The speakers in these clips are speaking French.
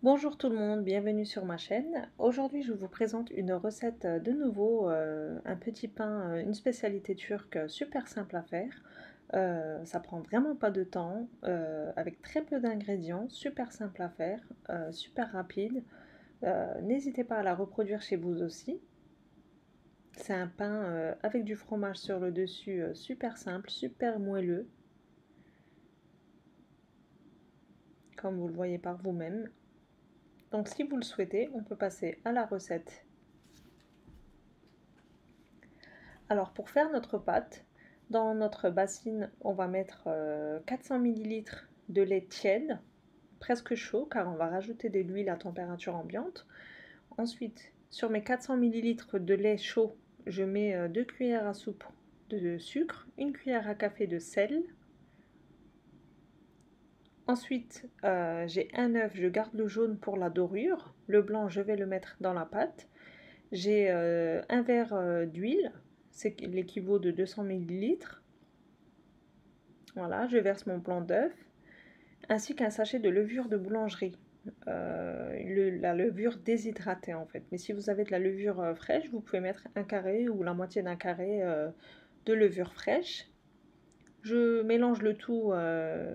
Bonjour tout le monde, bienvenue sur ma chaîne. Aujourd'hui, je vous présente une recette de nouveau, un petit pain, une spécialité turque super simple à faire. Ça prend vraiment pas de temps, avec très peu d'ingrédients, super simple à faire, super rapide. N'hésitez pas à la reproduire chez vous aussi. C'est un pain avec du fromage sur le dessus, super simple, super moelleux, comme vous le voyez par vous-même. Donc si vous le souhaitez, on peut passer à la recette. Alors pour faire notre pâte, dans notre bassine, on va mettre 400 ml de lait tiède, presque chaud, car on va rajouter de l'huile à température ambiante. Ensuite, sur mes 400 ml de lait chaud, je mets 2 cuillères à soupe de sucre, 1 cuillère à café de sel. Ensuite, j'ai un œuf, je garde le jaune pour la dorure. Le blanc, je vais le mettre dans la pâte. J'ai un verre d'huile, c'est l'équivalent de 200 ml. Voilà, je verse mon blanc d'œuf, ainsi qu'un sachet de levure de boulangerie. La levure déshydratée en fait. Mais si vous avez de la levure fraîche, vous pouvez mettre un carré ou la moitié d'un carré de levure fraîche. Je mélange le tout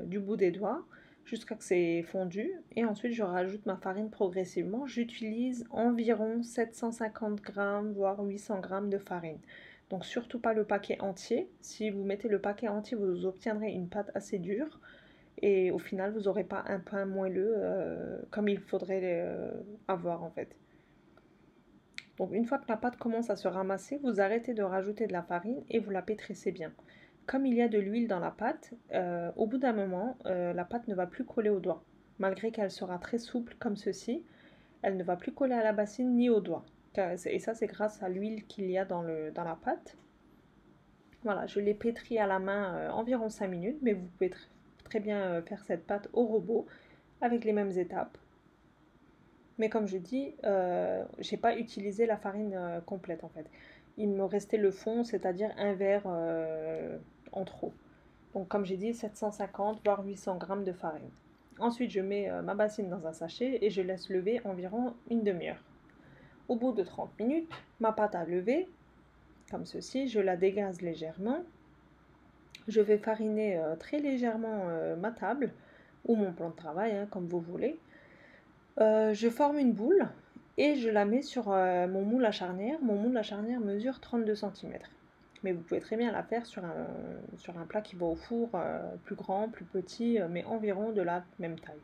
du bout des doigts jusqu'à ce que c'est fondu. Et ensuite, je rajoute ma farine progressivement. J'utilise environ 750 g, voire 800 g de farine. Donc surtout pas le paquet entier. Si vous mettez le paquet entier, vous obtiendrez une pâte assez dure. Et au final, vous n'aurez pas un pain moelleux comme il faudrait avoir en fait. Donc une fois que la pâte commence à se ramasser, vous arrêtez de rajouter de la farine et vous la pétrissez bien. Comme il y a de l'huile dans la pâte, au bout d'un moment, la pâte ne va plus coller aux doigts. Malgré qu'elle sera très souple comme ceci, elle ne va plus coller à la bassine ni aux doigts. Et ça, c'est grâce à l'huile qu'il y a dans la pâte. Voilà, je l'ai pétrie à la main environ 5 minutes, mais vous pouvez très bien faire cette pâte au robot avec les mêmes étapes. Mais comme je dis, j'ai pas utilisé la farine complète en fait. Il me restait le fond, c'est-à-dire un verre en trop. Donc comme j'ai dit, 750 voire 800 g de farine. Ensuite, je mets ma bassine dans un sachet et je laisse lever environ une demi-heure. Au bout de 30 minutes, ma pâte a levé, comme ceci, je la dégaze légèrement. Je vais fariner très légèrement ma table ou mon plan de travail, hein, comme vous voulez. Je forme une boule et je la mets sur mon moule à charnière. Mon moule à charnière mesure 32 cm. Mais vous pouvez très bien la faire sur un plat qui va au four, plus grand, plus petit, mais environ de la même taille,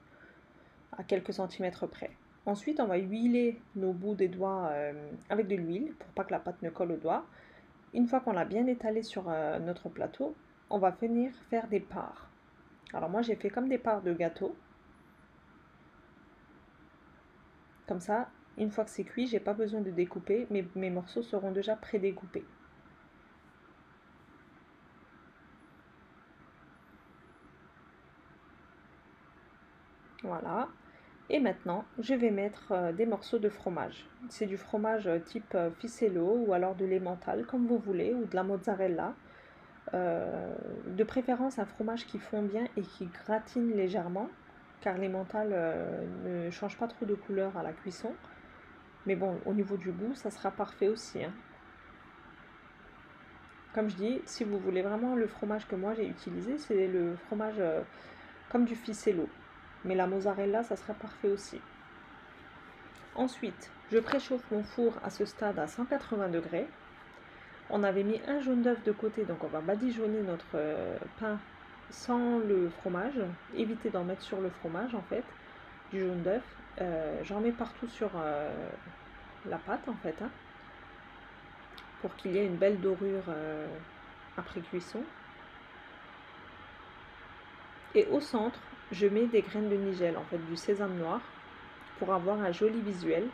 à quelques centimètres près. Ensuite, on va huiler nos bouts des doigts avec de l'huile pour pas que la pâte ne colle aux doigts. Une fois qu'on l'a bien étalé sur notre plateau, on va venir faire des parts. Alors moi, j'ai fait comme des parts de gâteau. Comme ça, une fois que c'est cuit, j'ai pas besoin de découper, mes morceaux seront déjà pré-découpés. Voilà. Et maintenant, je vais mettre des morceaux de fromage. C'est du fromage type ficello ou alors de l'emmental, comme vous voulez, ou de la mozzarella. De préférence un fromage qui fond bien et qui gratine légèrement, car l'emmental ne change pas trop de couleur à la cuisson. Mais bon, au niveau du goût, ça sera parfait aussi, hein. Comme je dis, si vous voulez vraiment le fromage que moi j'ai utilisé, c'est le fromage comme du ficello. Mais la mozzarella, ça serait parfait aussi. Ensuite, je préchauffe mon four à ce stade à 180 degrés. On avait mis un jaune d'œuf de côté, donc on va badigeonner notre pain sans le fromage. Évitez d'en mettre sur le fromage en fait, du jaune d'œuf. J'en mets partout sur la pâte en fait, hein, pour qu'il y ait une belle dorure après cuisson. Et au centre, je mets des graines de nigel, en fait du sésame noir, pour avoir un joli visuel.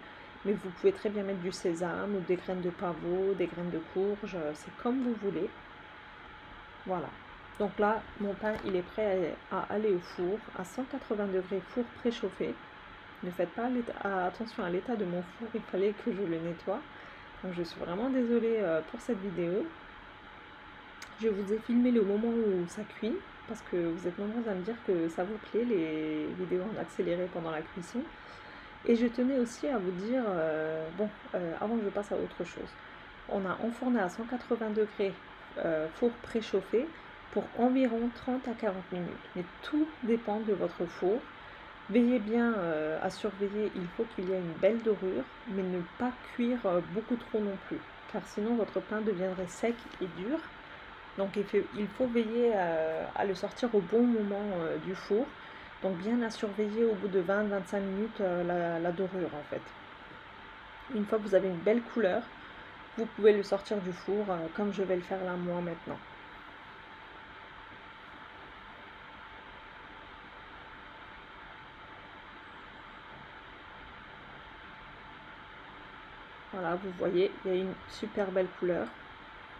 Mais vous pouvez très bien mettre du sésame ou des graines de pavot, des graines de courge, c'est comme vous voulez. Voilà. Donc là, mon pain, il est prêt à aller au four, à 180 degrés, four préchauffé. Ne faites pas attention à l'état de mon four, il fallait que je le nettoie. Donc je suis vraiment désolée pour cette vidéo. Je vous ai filmé le moment où ça cuit, parce que vous êtes nombreux à me dire que ça vous plaît, les vidéos en accéléré pendant la cuisson. Et je tenais aussi à vous dire, avant que je passe à autre chose, on a enfourné à 180 degrés, four préchauffé, pour environ 30 à 40 minutes. Mais tout dépend de votre four. Veillez bien à surveiller, il faut qu'il y ait une belle dorure, mais ne pas cuire beaucoup trop non plus, car sinon votre pain deviendrait sec et dur. Donc il faut veiller à le sortir au bon moment du four. Donc bien à surveiller au bout de 20-25 minutes la dorure en fait. Une fois que vous avez une belle couleur, vous pouvez le sortir du four comme je vais le faire là moi maintenant. Voilà, vous voyez, il y a une super belle couleur,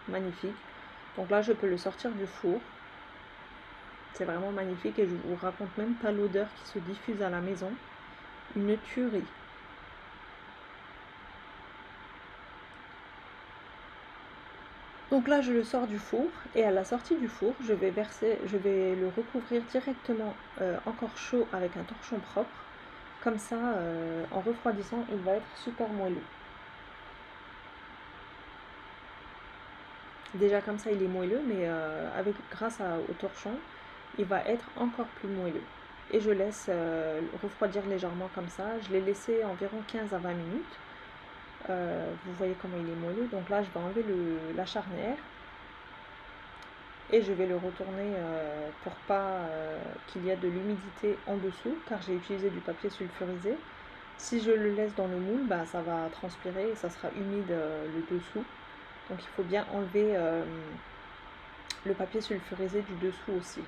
magnifique. Donc là, je peux le sortir du four. C'est vraiment magnifique et je vous raconte même pas l'odeur qui se diffuse à la maison. Une tuerie. Donc là, je le sors du four et à la sortie du four, je vais le recouvrir directement encore chaud avec un torchon propre. Comme ça, en refroidissant, il va être super moelleux. Déjà comme ça, il est moelleux, mais grâce au torchon, il va être encore plus moelleux. Et je laisse refroidir légèrement comme ça. Je l'ai laissé environ 15 à 20 minutes. Vous voyez comment il est moelleux. Donc là, je vais enlever la charnière. Et je vais le retourner pour pas qu'il y ait de l'humidité en dessous, car j'ai utilisé du papier sulfurisé. Si je le laisse dans le moule, bah, ça va transpirer et ça sera humide le dessous. Donc il faut bien enlever le papier sulfurisé du dessous aussi.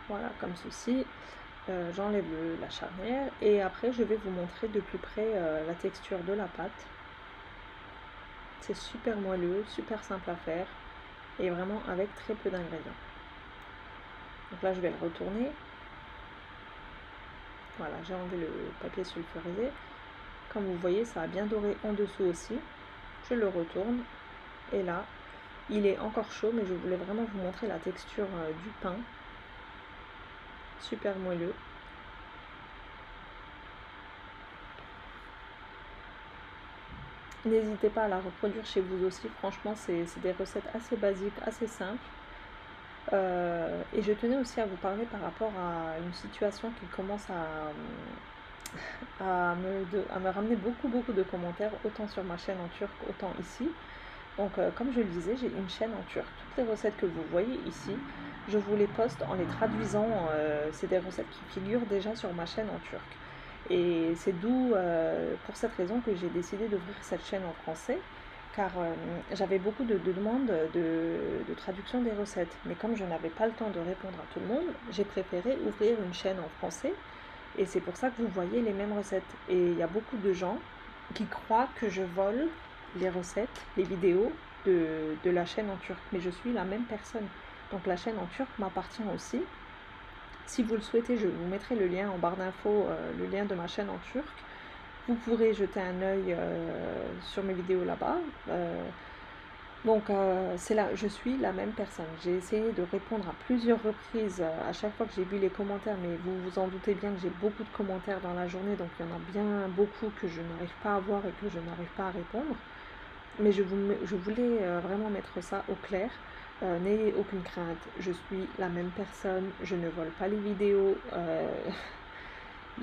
Voilà, comme ceci. J'enlève la charnière et après je vais vous montrer de plus près la texture de la pâte. C'est super moelleux, super simple à faire et vraiment avec très peu d'ingrédients. Donc là je vais le retourner. Voilà, j'ai enlevé le papier sulfurisé. Comme vous voyez, ça a bien doré en dessous aussi. Je le retourne et là, il est encore chaud, mais je voulais vraiment vous montrer la texture du pain. Super moelleux. N'hésitez pas à la reproduire chez vous aussi. Franchement, c'est des recettes assez basiques, assez simples. Et je tenais aussi à vous parler par rapport à une situation qui commence à me ramener beaucoup de commentaires, autant sur ma chaîne en turc, autant ici. Donc comme je le disais, j'ai une chaîne en turc. Toutes les recettes que vous voyez ici, je vous les poste en les traduisant. C'est des recettes qui figurent déjà sur ma chaîne en turc. Et c'est d'où, pour cette raison, que j'ai décidé d'ouvrir cette chaîne en français, car j'avais beaucoup de demandes de traduction des recettes. Mais comme je n'avais pas le temps de répondre à tout le monde, j'ai préféré ouvrir une chaîne en français. Et c'est pour ça que vous voyez les mêmes recettes. Et il y a beaucoup de gens qui croient que je vole les recettes, les vidéos de la chaîne en turc. Mais je suis la même personne. Donc la chaîne en turc m'appartient aussi. Si vous le souhaitez, je vous mettrai le lien en barre d'infos, le lien de ma chaîne en turc. Vous pourrez jeter un œil sur mes vidéos là-bas. C'est là, je suis la même personne. J'ai essayé de répondre à plusieurs reprises à chaque fois que j'ai vu les commentaires, mais vous vous en doutez bien que j'ai beaucoup de commentaires dans la journée, donc il y en a bien beaucoup que je n'arrive pas à voir et que je n'arrive pas à répondre. Mais je voulais vraiment mettre ça au clair. N'ayez aucune crainte, je suis la même personne, je ne vole pas les vidéos,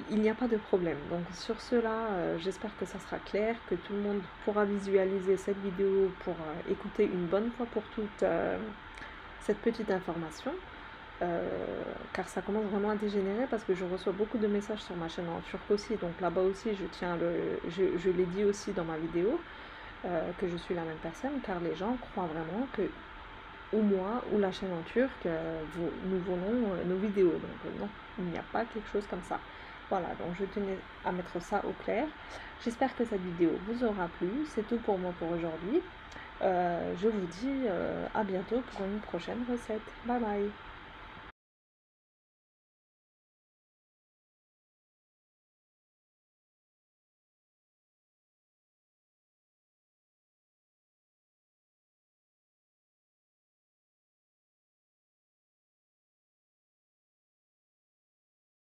il n'y a pas de problème. Donc sur cela, j'espère que ça sera clair, que tout le monde pourra visualiser cette vidéo pour écouter une bonne fois pour toutes cette petite information. Car ça commence vraiment à dégénérer parce que je reçois beaucoup de messages sur ma chaîne en turc aussi. Donc là-bas aussi, je l'ai dit aussi dans ma vidéo, que je suis la même personne, car les gens croient vraiment que ou moi ou la chaîne en turc, nous volons nos vidéos. Donc non, il n'y a pas quelque chose comme ça. Voilà, donc je tenais à mettre ça au clair. J'espère que cette vidéo vous aura plu. C'est tout pour moi pour aujourd'hui. Je vous dis à bientôt pour une prochaine recette. Bye bye.